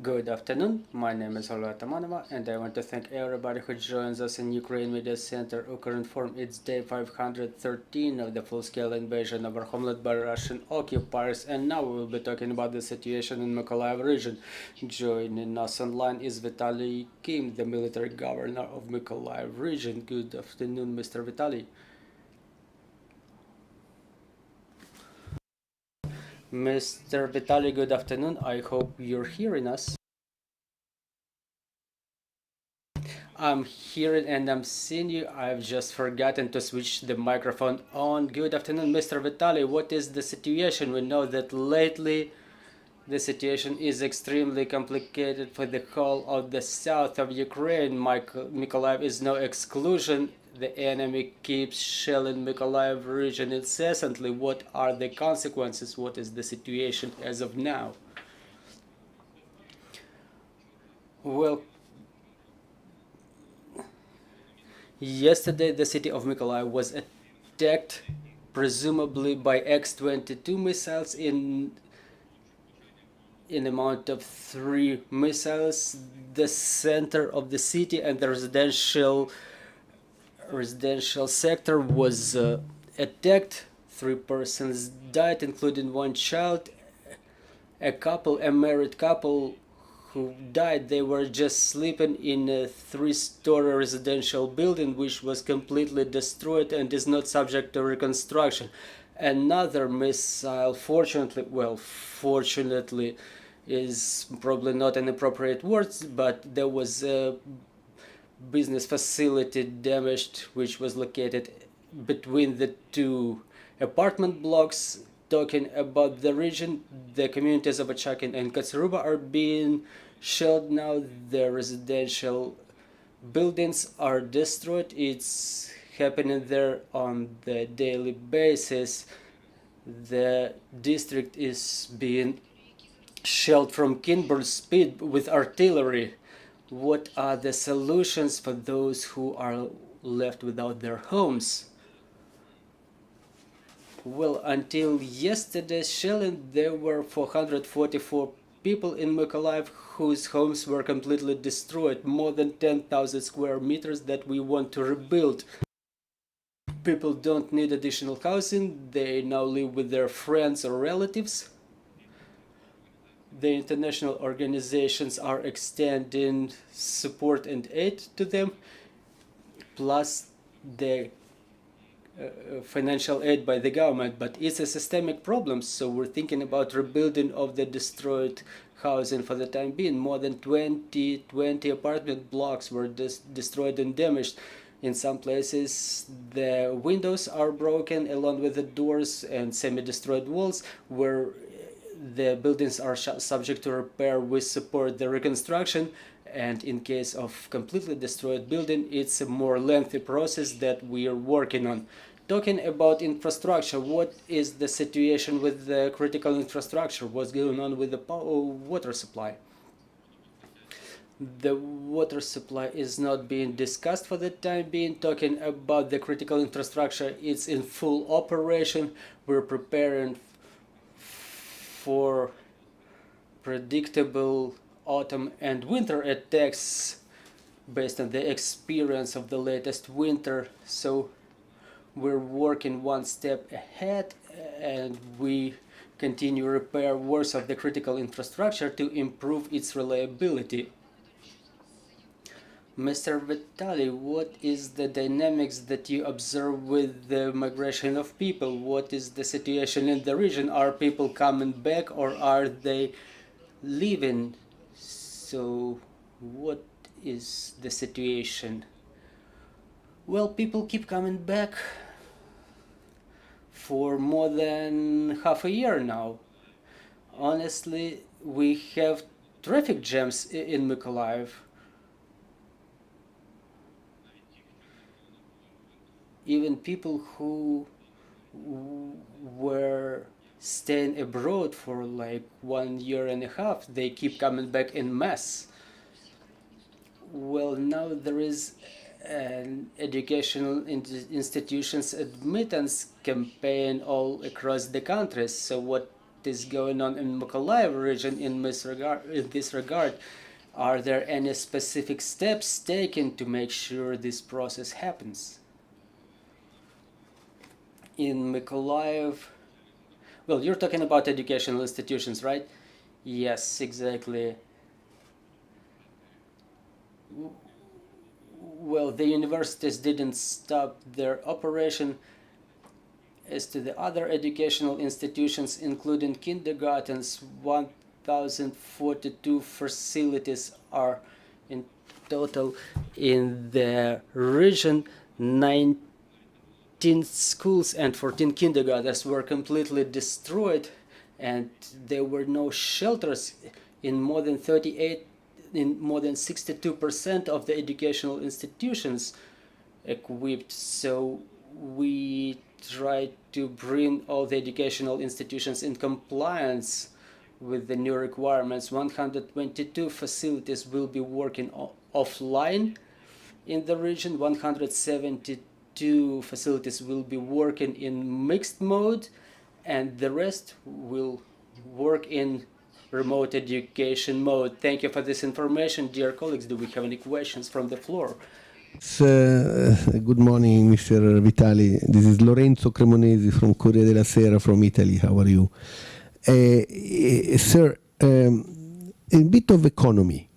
Good afternoon, my name is Olga Tamanova and I want to thank everybody who joins us in Ukraine Media Center Ukraine Forum. It's day 513 of the full-scale invasion of our homeland by Russian occupiers, and now we will be talking about the situation in Mykolaiv region. Joining us online is Vitalii, the military governor of Mykolaiv region. Good afternoon, Mr. Vitalii. Mr. Vitalii, good afternoon. I hope you're hearing us. I'm hearing and I'm seeing you. I've just forgotten to switch the microphone on. Good afternoon, Mr. Vitalii. What is the situation? We know that lately the situation is extremely complicated for the whole of the south of Ukraine. Mykolaiv is no exclusion. The enemy keeps shelling Mykolaiv region incessantly. What are the consequences? What is the situation as of now? Well, yesterday the city of Mykolaiv was attacked presumably by X-22 missiles in amount of 3 missiles. The center of the city and the residential sector was attacked. 3 persons died, including 1 child. A married couple who died. They were just sleeping in a 3-story residential building which was completely destroyed and is not subject to reconstruction. Another missile, fortunately is probably not an appropriate word, but there was a business facility damaged which was located between the 2 apartment blocks. Talking about the region, the communities of Achakin and Katsaruba are being shelled now. The residential buildings are destroyed. It's happening there on the daily basis. The district is being shelled from Kinburn speed with artillery. What are the solutions for those who are left without their homes? Well, until yesterday's shelling, there were 444 people in Mykolaiv whose homes were completely destroyed, more than 10,000 square meters that we want to rebuild. People don't need additional housing, they now live with their friends or relatives. The international organizations are extending support and aid to them, plus the financial aid by the government, but it's a systemic problem, so we're thinking about rebuilding of the destroyed housing for the time being. More than 20 apartment blocks were destroyed and damaged. In some places the windows are broken along with the doors and semi-destroyed walls. Where the buildings are subject to repair, we support the reconstruction, and in case of completely destroyed building, it's a more lengthy process that we are working on. Talking about infrastructure, what is the situation with the critical infrastructure? What's going on with the water supply? The water supply is not being discussed for the time being. Talking about the critical infrastructure, it's in full operation. We're preparing for predictable autumn and winter attacks based on the experience of the latest winter. So we're working one step ahead and we continue repair works of the critical infrastructure to improve its reliability. Mr. Vitalii, what is the dynamics that you observe with the migration of people? What is the situation in the region? Are people coming back or are they leaving? So what is the situation? Well, people keep coming back for more than half a year now. Honestly, we have traffic jams in Mykolaiv. Even people who were staying abroad for like 1.5 years, they keep coming back in mass. Well, now there is an educational institutions admittance campaign all across the country. So what is going on in Mykolaiv region in this regard? Are there any specific steps taken to make sure this process happens? In Mykolaiv, well, you're talking about educational institutions, right? Yes, exactly. Well, the universities didn't stop their operation. As to the other educational institutions, including kindergartens, 1,042 facilities are in total in the region. 19 schools and 14 kindergartens were completely destroyed, and there were no shelters in more than 62% of the educational institutions equipped. So we try to bring all the educational institutions in compliance with the new requirements. 122 facilities will be working offline in the region. 172 facilities will be working in mixed mode, and the rest will work in remote education mode. Thank you for this information, dear colleagues. Do we have any questions from the floor? Good morning, Mr. Vitali. This is Lorenzo Cremonesi from Corriere della Sera from Italy. How are you? Sir, a bit of economy.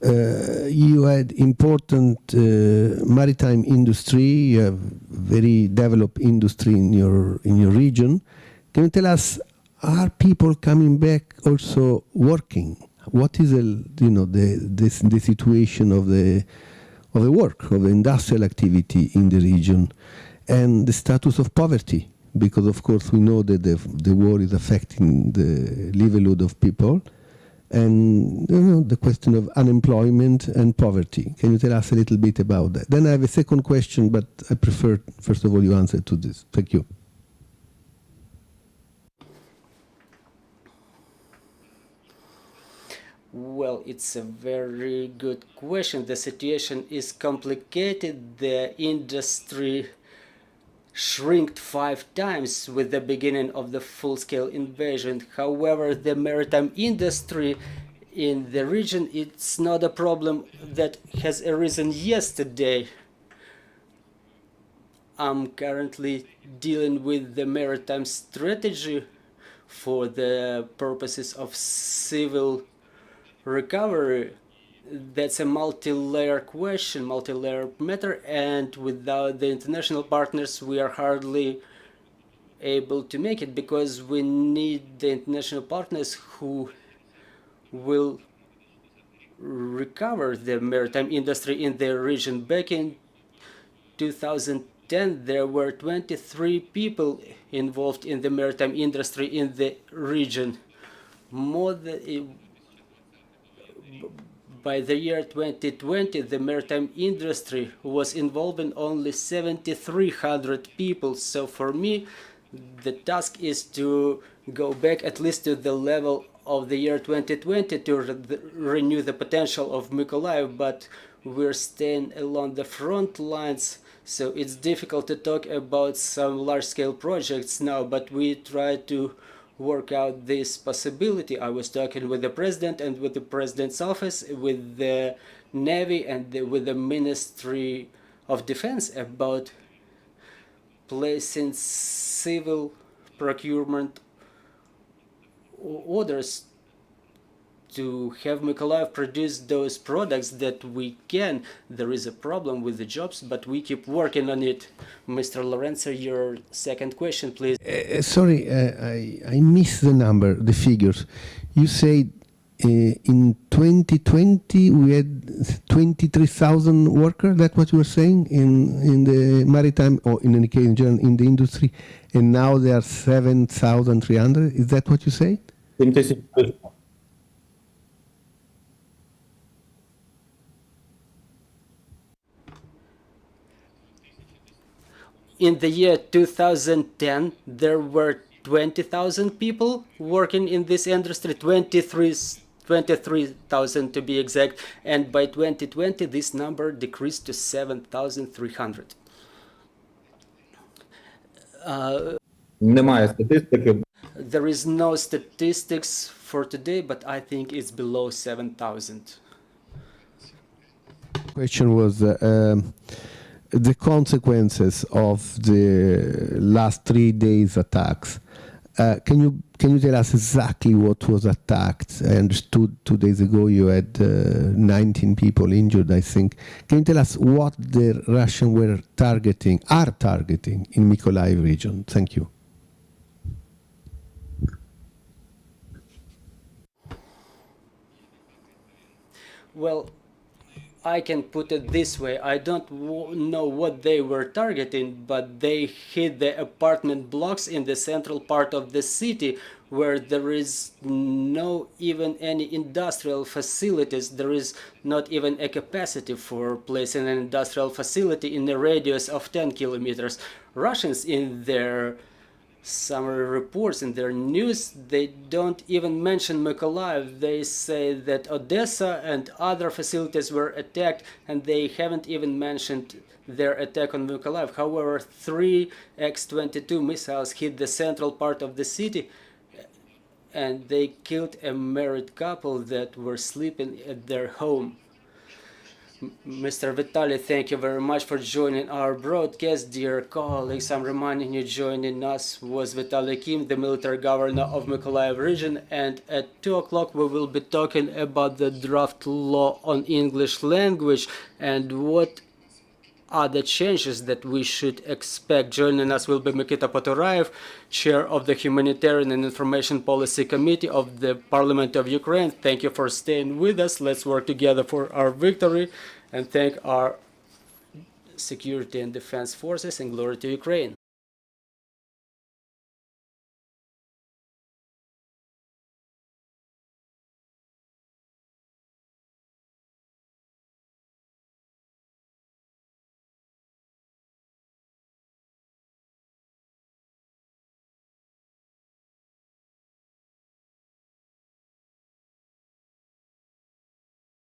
You had important maritime industry. You have very developed industry in your region. Can you tell us, are people coming back also working? What is the situation of the work, of the industrial activity in the region, and the status of poverty? Because of course we know that the war is affecting the livelihood of people, and the question of unemployment and poverty. Can you tell us a little bit about that? Then I have a second question, but I prefer first of all you answer to this. Thank you. Well, it's a very good question. The situation is complicated. The industry shrinked 5 times with the beginning of the full-scale invasion. However, the maritime industry in the region, it's not a problem that has arisen yesterday. I'm currently dealing with the maritime strategy for the purposes of civil recovery. That's a multi-layer question, multi-layer matter, and without the international partners we are hardly able to make it, because we need the international partners who will recover the maritime industry in the region. Back in 2010 there were 23 people involved in the maritime industry in the region. By the year 2020, the maritime industry was involving only 7,300 people. So for me, the task is to go back at least to the level of the year 2020 to renew the potential of Mykolaiv, but we're staying along the front lines, so it's difficult to talk about some large-scale projects now, but we try to work out this possibility. I was talking with the president and with the president's office, with the Navy and with the Ministry of Defense about placing civil procurement orders to have Mykolaiv produce those products that we can. There is a problem with the jobs, but we keep working on it. Mr. Lorenzo, your second question, please. Sorry, I missed the number, the figures. You said in 2020 we had 23,000 workers. That's what you were saying in the maritime, or in any case in general in the industry, and now there are 7,300. Is that what you say? In the year 2010, there were 20,000 people working in this industry, 23,000 to be exact, and by 2020 this number decreased to 7,300. There is no statistics for today, but I think it's below 7,000. Question was the consequences of the last 3 days attacks. Can you tell us exactly what was attacked? I understood 2 days ago you had 19 people injured, I think. Can you tell us what the Russians are targeting in Mykolaiv region? Thank you. Well, I can put it this way. I don't know what they were targeting, but they hit the apartment blocks in the central part of the city where there is no even any industrial facilities. There is not even a capacity for placing an industrial facility in a radius of 10 kilometers. Russians in their summary reports in their news, they don't even mention Mykolaiv. They say that Odessa and other facilities were attacked, and they haven't even mentioned their attack on Mykolaiv. However, 3 X-22 missiles hit the central part of the city, and they killed a married couple that were sleeping at their home. Mr. Vitalii, thank you very much for joining our broadcast. Dear colleagues, I'm reminding you joining us was Vitalii Kim, the military governor of Mykolaiv region, and at 2 o'clock we will be talking about the draft law on English language and what are the changes that we should expect. Joining us will be Mikita Potorayev, chair of the Humanitarian and Information Policy Committee of the Parliament of Ukraine. Thank you for staying with us. Let's work together for our victory, and thank our security and defense forces, and glory to Ukraine.